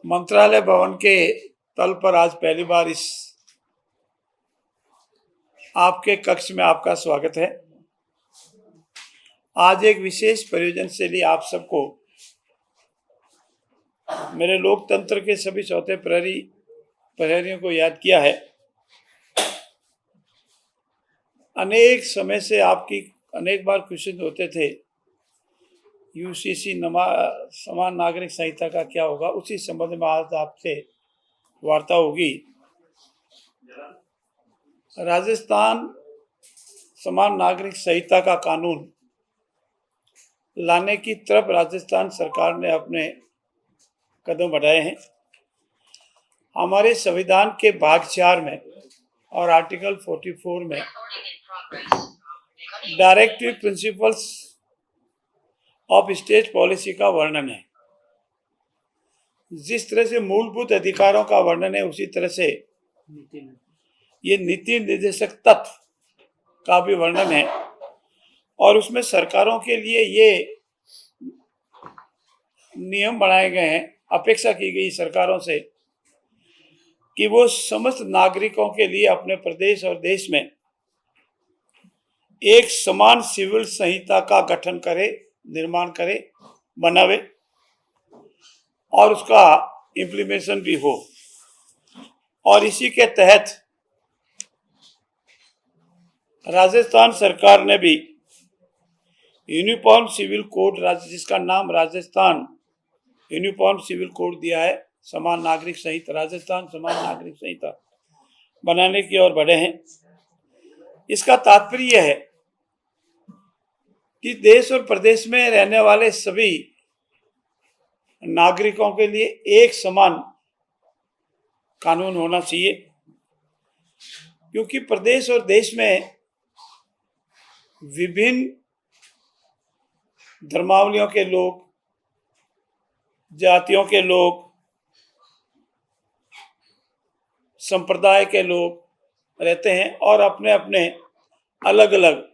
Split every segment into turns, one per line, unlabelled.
मंत्रालय भवन के तल पर आज पहली बार इस आपके कक्ष में आपका स्वागत है। आज एक विशेष प्रयोजन से लिए आप सबको मेरे लोकतंत्र के सभी चौथे प्रहरियों को याद किया है। अनेक समय से आपकी अनेक बार क्वेश्चन होते थे यूसीसी समान नागरिक संहिता का क्या होगा। उसी संबंध में आज आपसे वार्ता होगी। राजस्थान समान नागरिक संहिता का कानून लाने की तरफ राजस्थान सरकार ने अपने कदम बढ़ाए हैं। हमारे संविधान के भाग 4 में और आर्टिकल 44 में directive principles of state policy का वर्णन है। जिस तरह से मूलभूत अधिकारों का वर्णन है, उसी तरह से ये नीति निर्देशक तत्व का भी वर्णन है। और उसमें सरकारों के लिए ये नियम बनाए गए हैं, अपेक्षा की गई सरकारों से कि वो समस्त नागरिकों के लिए अपने प्रदेश और देश में एक समान सिविल संहिता का गठन करे, निर्माण करे, बनावे और उसका इम्प्लीमेंटेशन भी हो। और इसी के तहत राजस्थान सरकार ने भी यूनिफॉर्म सिविल कोड, जिसका नाम राजस्थान यूनिफॉर्म सिविल कोड दिया है, समान नागरिक संहिता, राजस्थान समान नागरिक संहिता बनाने की ओर बढ़े हैं। इसका तात्पर्य है कि देश और प्रदेश में रहने वाले सभी नागरिकों के लिए एक समान कानून होना चाहिए, क्योंकि प्रदेश और देश में विभिन्न धर्मावलियों के लोग, जातियों के लोग, संप्रदाय के लोग रहते हैं और अपने अपने अलग अलग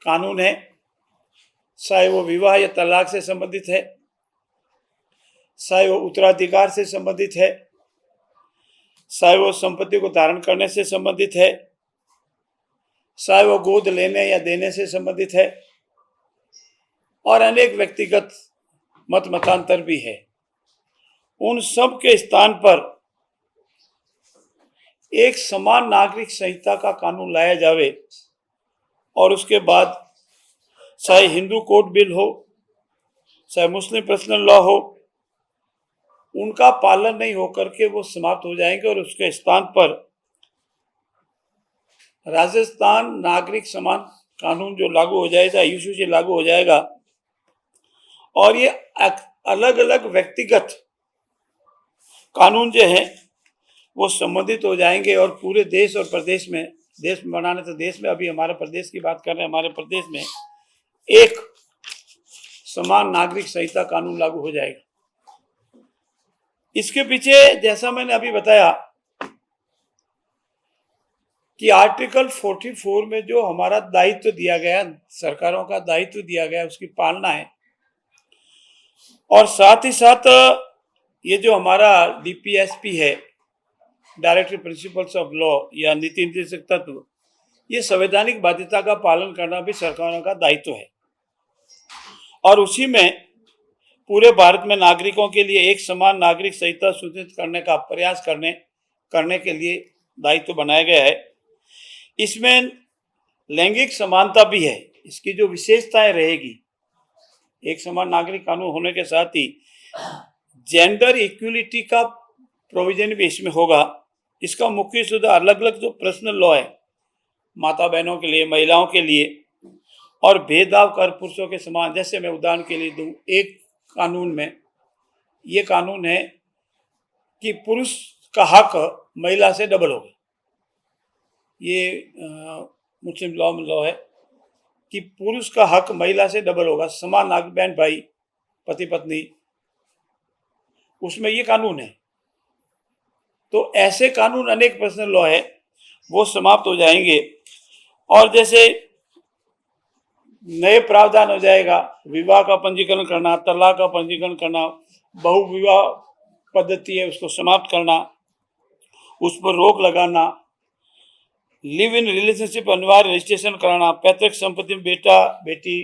कानून है। चाहे वो विवाह या तलाक से संबंधित है, चाहे वो उत्तराधिकार से संबंधित है, चाहे वो संपत्ति को धारण करने से संबंधित है, चाहे वो गोद लेने या देने से संबंधित है, और अनेक व्यक्तिगत मतांतर भी है। उन सब के स्थान पर एक समान नागरिक संहिता का कानून लाया जावे और उसके बाद चाहे हिंदू कोड बिल हो, चाहे मुस्लिम पर्सनल लॉ हो, उनका पालन नहीं होकर के वो समाप्त हो जाएंगे और उसके स्थान पर राजस्थान नागरिक समान कानून जो लागू हो जाएगा, यूसीसी लागू हो जाएगा। और ये अलग अलग व्यक्तिगत कानून जो हैं वो संबंधित हो जाएंगे और पूरे देश और प्रदेश में, देश में बनाने तो देश में, अभी हमारे प्रदेश की बात कर रहे हैं, हमारे प्रदेश में एक समान नागरिक संहिता कानून लागू हो जाएगा। इसके पीछे जैसा मैंने अभी बताया कि आर्टिकल 44 में जो हमारा दायित्व दिया गया, सरकारों का दायित्व दिया गया, उसकी पालना है। और साथ ही साथ ये जो हमारा डीपीएसपी है, डायरेक्टिव प्रिंसिपल्स ऑफ लॉ या नीति निर्देशक तत्व, ये संवैधानिक बाध्यता का पालन करना भी सरकारों का दायित्व है। और उसी में पूरे भारत में नागरिकों के लिए एक समान नागरिक संहिता सुनिश्चित करने का प्रयास करने के लिए दायित्व बनाया गया है। इसमें लैंगिक समानता भी है। इसकी जो विशेषताएं रहेगी, एक समान नागरिक कानून होने के साथ ही जेंडर इक्वलिटी का प्रोविजन भी इसमें होगा। इसका मुख्य सुधार अलग अलग जो पर्सनल लॉ है, माता बहनों के लिए, महिलाओं के लिए, और भेदभाव कर पुरुषों के समान। जैसे मैं उदाहरण के लिए दूं, एक कानून में ये कानून है कि पुरुष का हक महिला से डबल होगा। ये मुस्लिम लॉ है कि पुरुष का हक महिला से डबल होगा, समान बहन भाई, पति पत्नी, उसमें ये कानून है। तो ऐसे कानून अनेक पर्सनल लॉ है, वो समाप्त हो जाएंगे। और जैसे नए प्रावधान हो जाएगा, विवाह का पंजीकरण करना, तलाक का पंजीकरण करना, बहुविवाह पद्धति है उसको समाप्त करना, उस पर रोक लगाना, लिव इन रिलेशनशिप अनिवार्य रजिस्ट्रेशन कराना, पैतृक संपत्ति में बेटा बेटी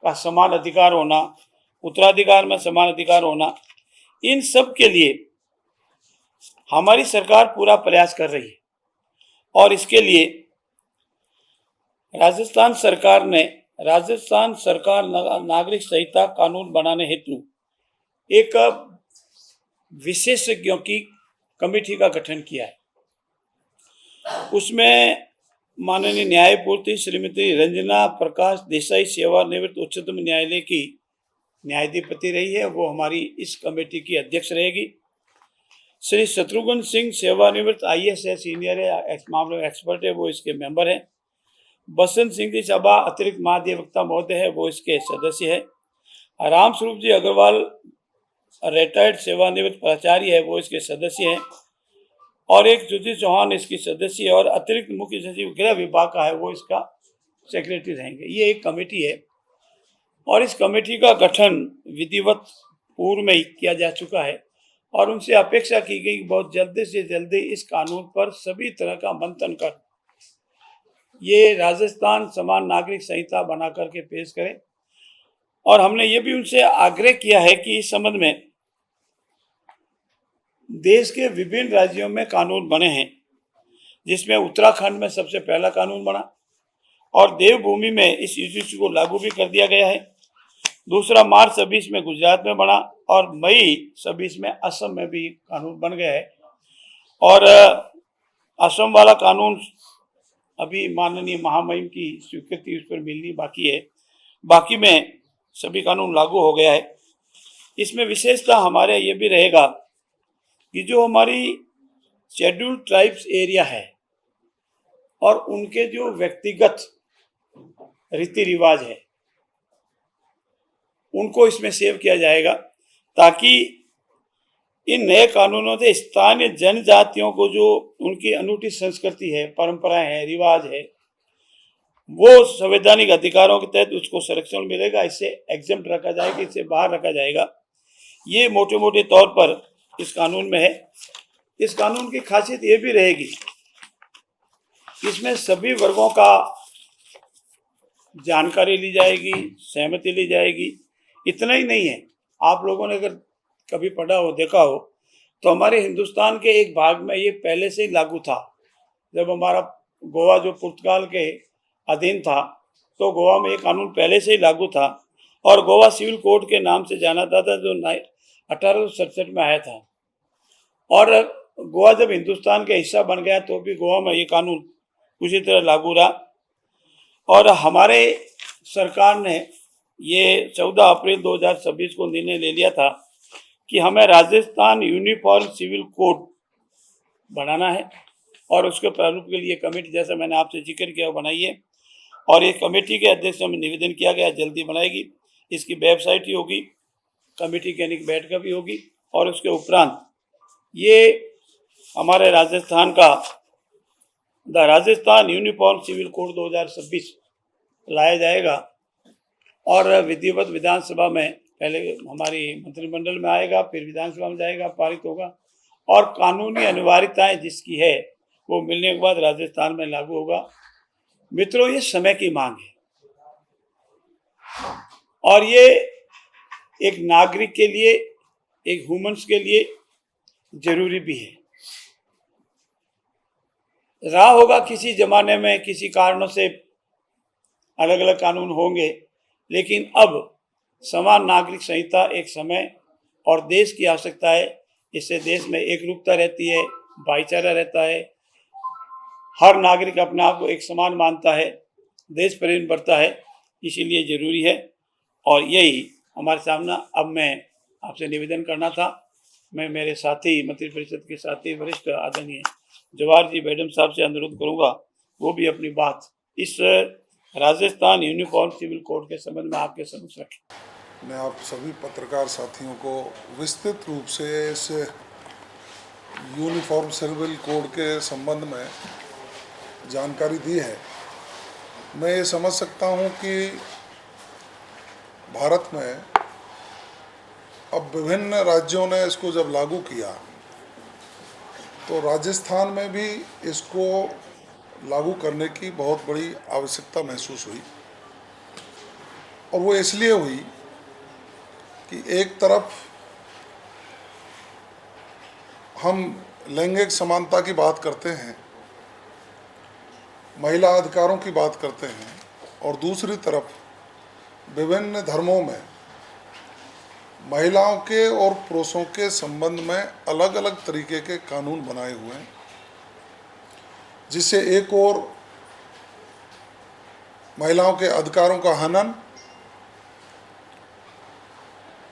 का समान अधिकार होना, उत्तराधिकार में समान अधिकार होना, इन सब के लिए हमारी सरकार पूरा प्रयास कर रही है। और इसके लिए राजस्थान सरकार नागरिक संहिता कानून बनाने हेतु एक विशेषज्ञों की कमेटी का गठन किया है। उसमें माननीय न्यायमूर्ति श्रीमती रंजना प्रकाश देसाई सेवानिवृत्त उच्चतम न्यायालय की न्यायाधिपति रही है, वो हमारी इस कमेटी की अध्यक्ष रहेगी। श्री शत्रुघ्न सिंह सेवानिवृत्त IAS है, सीनियर है, इस मामले में एक्सपर्ट है, वो इसके मेंबर हैं। बसंत सिंह जी सभा अतिरिक्त महाधिवक्ता महोदय है, वो इसके सदस्य है। राम स्वरूप जी अग्रवाल रिटायर्ड सेवानिवृत्त प्राचार्य है, वो इसके सदस्य हैं। और एक ज्योति चौहान इसकी सदस्य है, और अतिरिक्त मुख्य सचिव गृह विभाग का है, वो इसका सेक्रेटरी रहेंगे। ये एक कमेटी है और इस कमेटी का गठन विधिवत पूर्व में ही किया जा चुका है और उनसे अपेक्षा की गई बहुत जल्दी से जल्दी इस कानून पर सभी तरह का मंथन कर ये राजस्थान समान नागरिक संहिता बना करके पेश करें। और हमने ये भी उनसे आग्रह किया है कि इस संबंध में देश के विभिन्न राज्यों में कानून बने हैं, जिसमें उत्तराखंड में सबसे पहला कानून बना और देवभूमि में इस यूजीसी को लागू भी कर दिया गया है। दूसरा मार्च 26 में गुजरात में बना और मई 26 में असम में भी कानून बन गया है। और असम वाला कानून अभी माननीय महामहिम की स्वीकृति उस पर मिलनी बाकी है, बाकी में सभी कानून लागू हो गया है। इसमें विशेषता हमारे ये भी रहेगा कि जो हमारी शेड्यूल्ड ट्राइब्स एरिया है और उनके जो व्यक्तिगत रीति रिवाज है उनको इसमें सेव किया जाएगा, ताकि इन नए कानूनों से स्थानीय जनजातियों को जो उनकी अनूठी संस्कृति है, परंपराएं हैं, रिवाज है, वो संवैधानिक अधिकारों के तहत उसको संरक्षण मिलेगा। इससे एग्जम्प्ट रखा जाएगा, इससे बाहर रखा जाएगा। ये मोटे मोटे तौर पर इस कानून में है। इस कानून की खासियत ये भी रहेगी, इसमें सभी वर्गों का जानकारी ली जाएगी, सहमति ली जाएगी। इतना ही नहीं है, आप लोगों ने अगर कभी पढ़ा हो, देखा हो, तो हमारे हिंदुस्तान के एक भाग में ये पहले से ही लागू था। जब हमारा गोवा जो पुर्तगाल के अधीन था, तो गोवा में ये कानून पहले से ही लागू था और गोवा सिविल कोड के नाम से जाना जाता था, जो 1867 में आया था। और गोवा जब हिंदुस्तान का हिस्सा बन गया तो भी गोवा में ये कानून उसी तरह लागू रहा। और हमारे सरकार ने ये 14 अप्रैल 2026 को निर्णय ले लिया था कि हमें राजस्थान यूनिफॉर्म सिविल कोड बनाना है और उसके प्रारूप के लिए कमेटी, जैसा मैंने आपसे जिक्र किया, बनाई है। और ये कमेटी के अध्यक्ष में निवेदन किया गया, जल्दी बनाएगी। इसकी वेबसाइट ही होगी, कमेटी की एक बैठक भी होगी और उसके उपरांत ये हमारे राजस्थान का the Rajasthan uniform civil code 2026 लाया जाएगा और विधिवत विधानसभा में पहले हमारी मंत्रिमंडल में आएगा, फिर विधानसभा में जाएगा, पारित होगा और कानूनी अनिवार्यताएं जिसकी है वो मिलने के बाद राजस्थान में लागू होगा। मित्रों, ये समय की मांग है और ये एक नागरिक के लिए, एक ह्यूमंस के लिए जरूरी भी है। रहा होगा किसी जमाने में किसी कारणों से अलग अलग कानून होंगे, लेकिन अब समान नागरिक संहिता एक समय और देश की आवश्यकता है। इससे देश में एकरूपता रहती है, भाईचारा रहता है, हर नागरिक अपने आप को एक समान मानता है, देश प्रेम बढ़ता है, इसीलिए जरूरी है। और यही हमारे सामने अब मैं आपसे निवेदन करना था। मैं मेरे साथी, मंत्रिपरिषद के साथी वरिष्ठ आदरणीय जवाहर जी मैडम साहब से अनुरोध करूंगा, वो भी अपनी बात इस राजस्थान यूनिफॉर्म सिविल कोड के संबंध में आपके समक्ष रखें।
मैं आप सभी पत्रकार साथियों को विस्तृत रूप से इस यूनिफॉर्म सिविल कोड के संबंध में जानकारी दी है। मैं ये समझ सकता हूँ कि भारत में अब विभिन्न राज्यों ने इसको जब लागू किया तो राजस्थान में भी इसको लागू करने की बहुत बड़ी आवश्यकता महसूस हुई, और वो इसलिए हुई कि एक तरफ हम लैंगिक समानता की बात करते हैं, महिला अधिकारों की बात करते हैं, और दूसरी तरफ विभिन्न धर्मों में महिलाओं के और पुरुषों के संबंध में अलग अलग तरीके के कानून बनाए हुए हैं, जिससे एक और महिलाओं के अधिकारों का हनन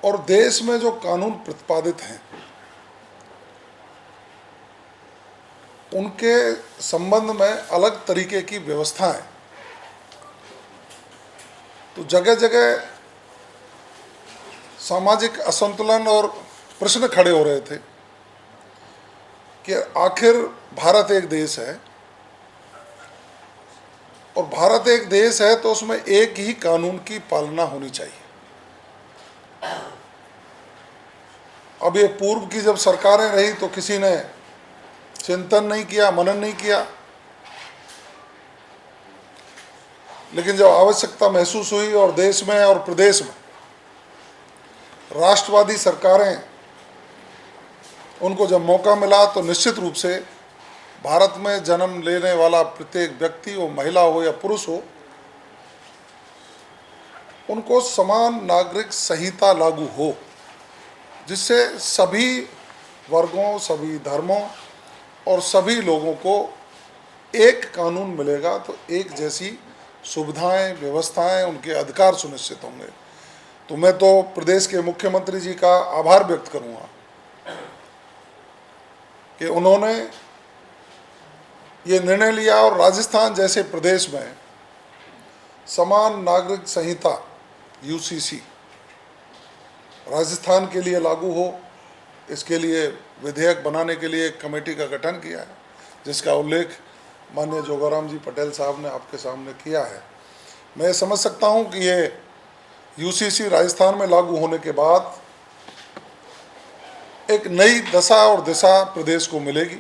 और देश में जो कानून प्रतिपादित हैं उनके संबंध में अलग तरीके की व्यवस्थाएं, तो जगह जगह सामाजिक असंतुलन और प्रश्न खड़े हो रहे थे कि आखिर भारत एक देश है, और भारत एक देश है तो उसमें एक ही कानून की पालना होनी चाहिए। अब ये पूर्व की जब सरकारें रही तो किसी ने चिंतन नहीं किया, मनन नहीं किया, लेकिन जब आवश्यकता महसूस हुई और देश में और प्रदेश में राष्ट्रवादी सरकारें, उनको जब मौका मिला तो निश्चित रूप से भारत में जन्म लेने वाला प्रत्येक व्यक्ति हो, महिला हो या पुरुष हो, उनको समान नागरिक संहिता लागू हो, जिससे सभी वर्गों, सभी धर्मों और सभी लोगों को एक कानून मिलेगा तो एक जैसी सुविधाएं, व्यवस्थाएं, उनके अधिकार सुनिश्चित होंगे। तो मैं तो प्रदेश के मुख्यमंत्री जी का आभार व्यक्त करूंगा कि उन्होंने ये निर्णय लिया और राजस्थान जैसे प्रदेश में समान नागरिक संहिता यूसीसी राजस्थान के लिए लागू हो, इसके लिए विधेयक बनाने के लिए एक कमेटी का गठन किया है, जिसका उल्लेख माननीय जोगाराम जी पटेल साहब ने आपके सामने किया है। मैं समझ सकता हूं कि ये यूसीसी राजस्थान में लागू होने के बाद एक नई दशा और दिशा प्रदेश को मिलेगी।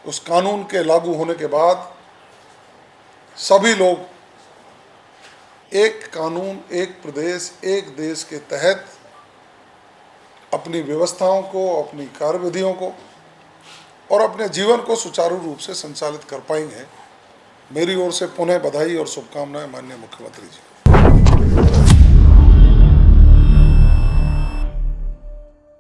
उस कानून के लागू होने के बाद सभी लोग एक कानून, एक प्रदेश, एक देश के तहत अपनी व्यवस्थाओं को, अपनी कार्यविधियों को और अपने जीवन को सुचारू रूप से संचालित कर पाएंगे। मेरी ओर से पुनः बधाई और शुभकामनाएं माननीय मुख्यमंत्री जी।